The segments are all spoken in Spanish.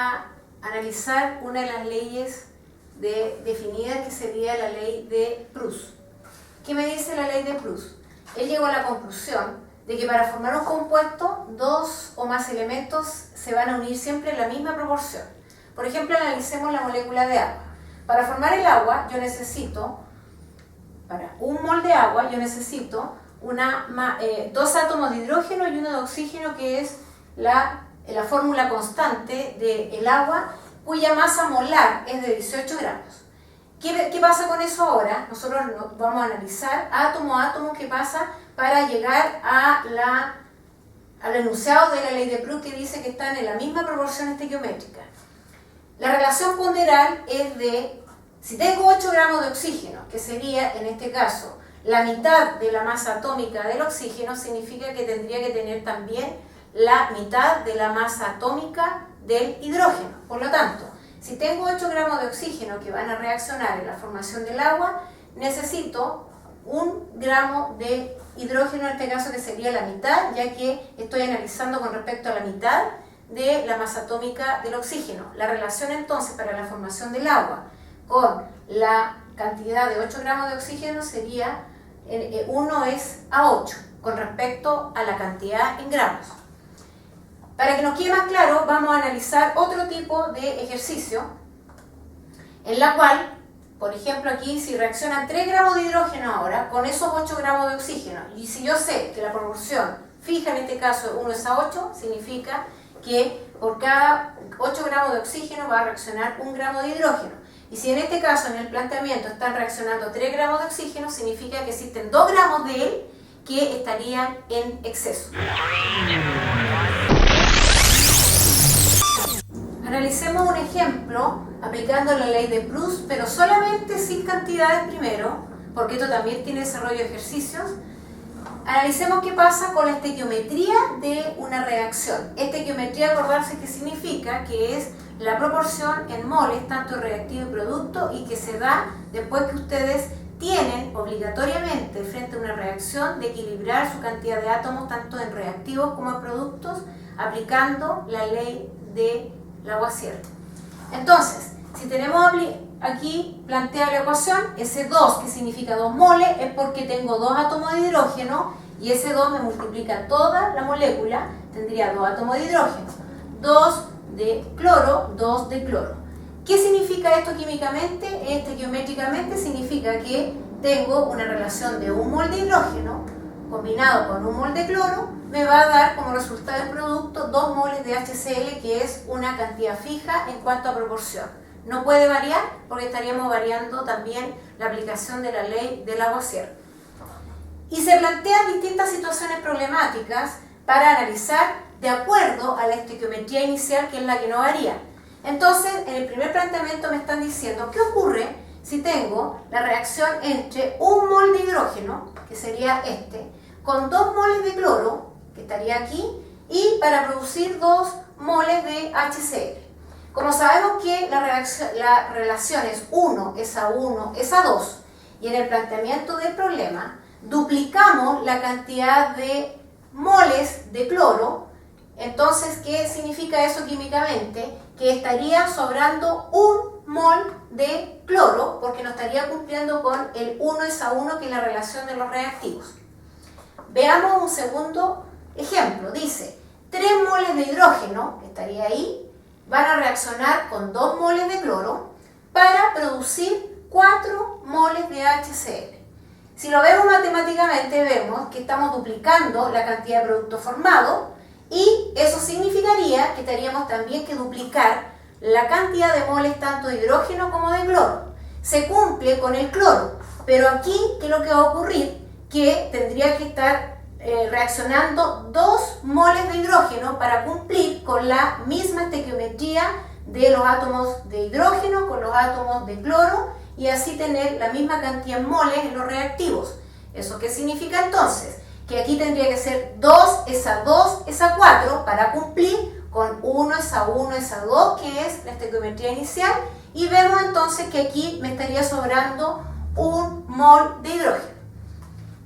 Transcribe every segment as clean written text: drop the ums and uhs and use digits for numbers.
a analizar una de las leyes definidas, que sería la ley de Proust. ¿Qué me dice la ley de Proust? Él llegó a la conclusión de que para formar un compuesto, dos o más elementos se van a unir siempre en la misma proporción. Por ejemplo, analicemos la molécula de agua. Para formar el agua, para un mol de agua, yo necesito dos átomos de hidrógeno y uno de oxígeno, que es la fórmula constante del agua, cuya masa molar es de 18 gramos. ¿Qué pasa con eso ahora? Nosotros vamos a analizar átomo a átomo qué pasa para llegar al enunciado de la ley de Proust, que dice que están en la misma proporción estequiométrica. La relación ponderal es de, si tengo 8 gramos de oxígeno, que sería en este caso la mitad de la masa atómica del oxígeno, significa que tendría que tener también la mitad de la masa atómica del hidrógeno. Por lo tanto, si tengo 8 gramos de oxígeno que van a reaccionar en la formación del agua, necesito 1 gramo de hidrógeno, en este caso, que sería la mitad, ya que estoy analizando con respecto a la mitad de la masa atómica del oxígeno. La relación entonces para la formación del agua con la cantidad de 8 gramos de oxígeno sería 1 es a 8 con respecto a la cantidad en gramos. Para que nos quede más claro, vamos a analizar otro tipo de ejercicio en la cual, por ejemplo, aquí si reaccionan 3 gramos de hidrógeno ahora con esos 8 gramos de oxígeno, y si yo sé que la proporción fija en este caso 1 es a 8, significa que por cada 8 gramos de oxígeno va a reaccionar 1 gramo de hidrógeno. Y si en este caso, en el planteamiento, están reaccionando 3 gramos de oxígeno, significa que existen 2 gramos de él que estarían en exceso. Analicemos un ejemplo aplicando la ley de Proust, pero solamente sin cantidades primero, porque esto también tiene desarrollo de ejercicios. Analicemos qué pasa con la estequiometría de una reacción. Estequiometría, acordarse que significa que es la proporción en moles, tanto reactivo y producto, y que se da después que ustedes tienen obligatoriamente frente a una reacción de equilibrar su cantidad de átomos tanto en reactivos como en productos, aplicando la ley de Lavoisier. Entonces, si tenemos aquí planteada la ecuación, ese 2, que significa 2 moles, es porque tengo 2 átomos de hidrógeno, y ese 2 me multiplica toda la molécula, tendría 2 átomos de hidrógeno, 2 de cloro, 2 de cloro. ¿Qué significa esto químicamente? Estequiométricamente significa que tengo una relación de 1 mol de hidrógeno combinado con 1 mol de cloro, me va a dar como resultado del producto 2 moles de HCl, que es una cantidad fija en cuanto a proporción. No puede variar porque estaríamos variando también la aplicación de la ley de Lavoisier. Y se plantean distintas situaciones problemáticas para analizar de acuerdo a la estequiometría inicial, que es la que no varía. Entonces, en el primer planteamiento me están diciendo, ¿qué ocurre si tengo la reacción entre 1 mol de hidrógeno, que sería este, con 2 moles de cloro, que estaría aquí, y para producir 2 moles de HCl? Como sabemos que la relación es 1 es a 1 es a 2, y en el planteamiento del problema duplicamos la cantidad de moles de cloro, entonces, ¿qué significa eso químicamente? Que estaría sobrando 1 mol de cloro, porque no estaría cumpliendo con el 1 es a 1, que es la relación de los reactivos. Veamos un segundo ejemplo. Dice, 3 moles de hidrógeno, que estaría ahí, van a reaccionar con 2 moles de cloro para producir 4 moles de HCl. Si lo vemos matemáticamente, vemos que estamos duplicando la cantidad de producto formado, y eso significaría que tendríamos también que duplicar la cantidad de moles tanto de hidrógeno como de cloro. Se cumple con el cloro, pero aquí, ¿qué es lo que va a ocurrir? Que tendría que estar reaccionando 2 moles de hidrógeno para cumplir con la misma estequiometría de los átomos de hidrógeno con los átomos de cloro, y así tener la misma cantidad en moles en los reactivos. ¿Eso qué significa entonces? Que aquí tendría que ser 2 es a 2 es a 4 para cumplir con 1 es a 1 es a 2, que es la estequiometría inicial, y vemos entonces que aquí me estaría sobrando 1 mol de hidrógeno.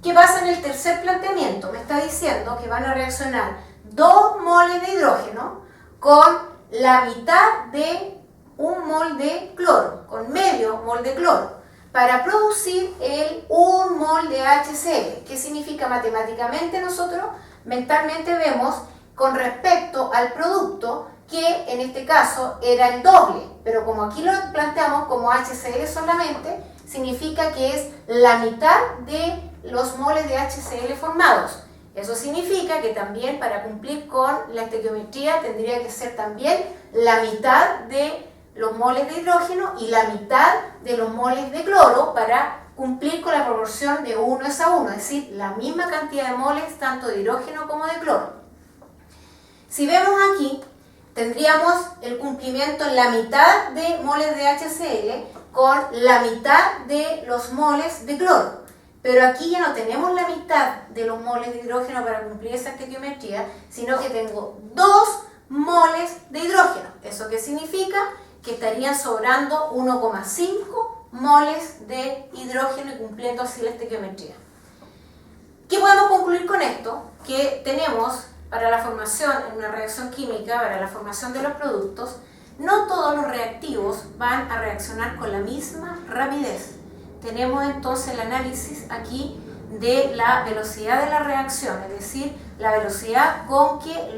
¿Qué pasa en el tercer planteamiento? Me está diciendo que van a reaccionar 2 moles de hidrógeno con la mitad de un mol de cloro, con medio mol de cloro, para producir el 1 mol de HCl. ¿Qué significa matemáticamente? Nosotros mentalmente vemos con respecto al producto que en este caso era el doble, pero como aquí lo planteamos como HCl solamente, significa que es la mitad de los moles de HCl formados. Eso significa que también para cumplir con la estequiometría tendría que ser también la mitad de los moles de hidrógeno y la mitad de los moles de cloro para cumplir con la proporción de 1:1, es decir, la misma cantidad de moles tanto de hidrógeno como de cloro. Si vemos aquí, tendríamos el cumplimiento en la mitad de moles de HCl con la mitad de los moles de cloro. Pero aquí ya no tenemos la mitad de los moles de hidrógeno para cumplir esa estequiometría, sino que tengo 2 moles de hidrógeno. ¿Eso qué significa? Que estarían sobrando 1,5 moles de hidrógeno y cumpliendo así la estequiometría. ¿Qué podemos concluir con esto? Que tenemos para la formación en una reacción química, para la formación de los productos, no todos los reactivos van a reaccionar con la misma rapidez. Tenemos entonces el análisis aquí de la velocidad de la reacción, es decir, la velocidad con que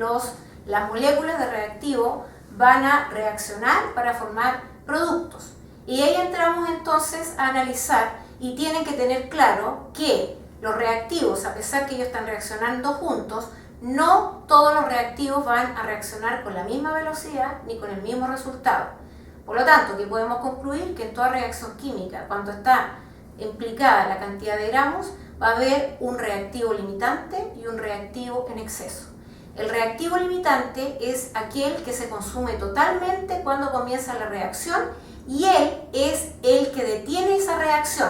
las moléculas de reactivo van a reaccionar para formar productos. Y ahí entramos entonces a analizar y tienen que tener claro que los reactivos, a pesar que ellos están reaccionando juntos, no todos los reactivos van a reaccionar con la misma velocidad ni con el mismo resultado. Por lo tanto, ¿qué podemos concluir? Que en toda reacción química, cuando está implicada la cantidad de gramos, va a haber un reactivo limitante y un reactivo en exceso. El reactivo limitante es aquel que se consume totalmente cuando comienza la reacción y él es el que detiene esa reacción.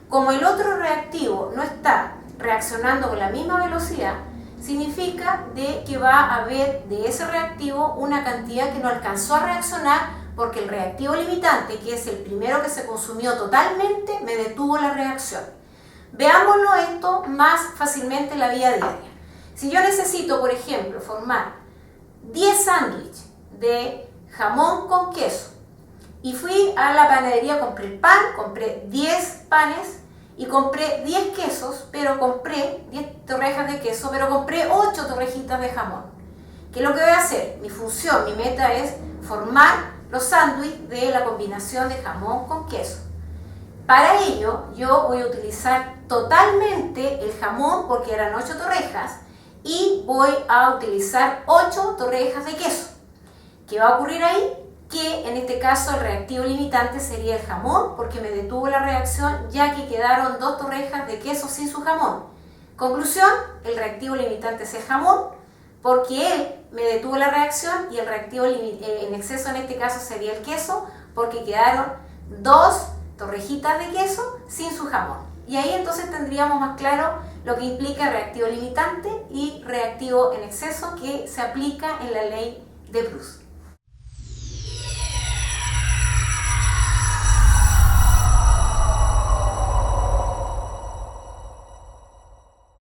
Como el otro reactivo no está reaccionando con la misma velocidad, significa de que va a haber de ese reactivo una cantidad que no alcanzó a reaccionar porque el reactivo limitante, que es el primero que se consumió totalmente, me detuvo la reacción. Veámoslo esto más fácilmente en la vida diaria. Si yo necesito, por ejemplo, formar 10 sándwiches de jamón con queso y fui a la panadería, compré el pan, compré 10 panes y compré 10 quesos, pero compré 10 torrejas de queso, pero compré 8 torrejitas de jamón. ¿Qué es lo que voy a hacer? Mi función, mi meta es formar los sándwiches de la combinación de jamón con queso. Para ello, yo voy a utilizar totalmente el jamón porque eran 8 torrejas y voy a utilizar 8 torrejas de queso. ¿Qué va a ocurrir ahí? Que en este caso el reactivo limitante sería el jamón porque me detuvo la reacción ya que quedaron 2 torrejas de queso sin su jamón. Conclusión, el reactivo limitante es el jamón porque él me detuvo la reacción y el reactivo en exceso en este caso sería el queso porque quedaron 2 torrejitas de queso sin su jamón. Y ahí entonces tendríamos más claro lo que implica reactivo limitante y reactivo en exceso que se aplica en la ley de Proust.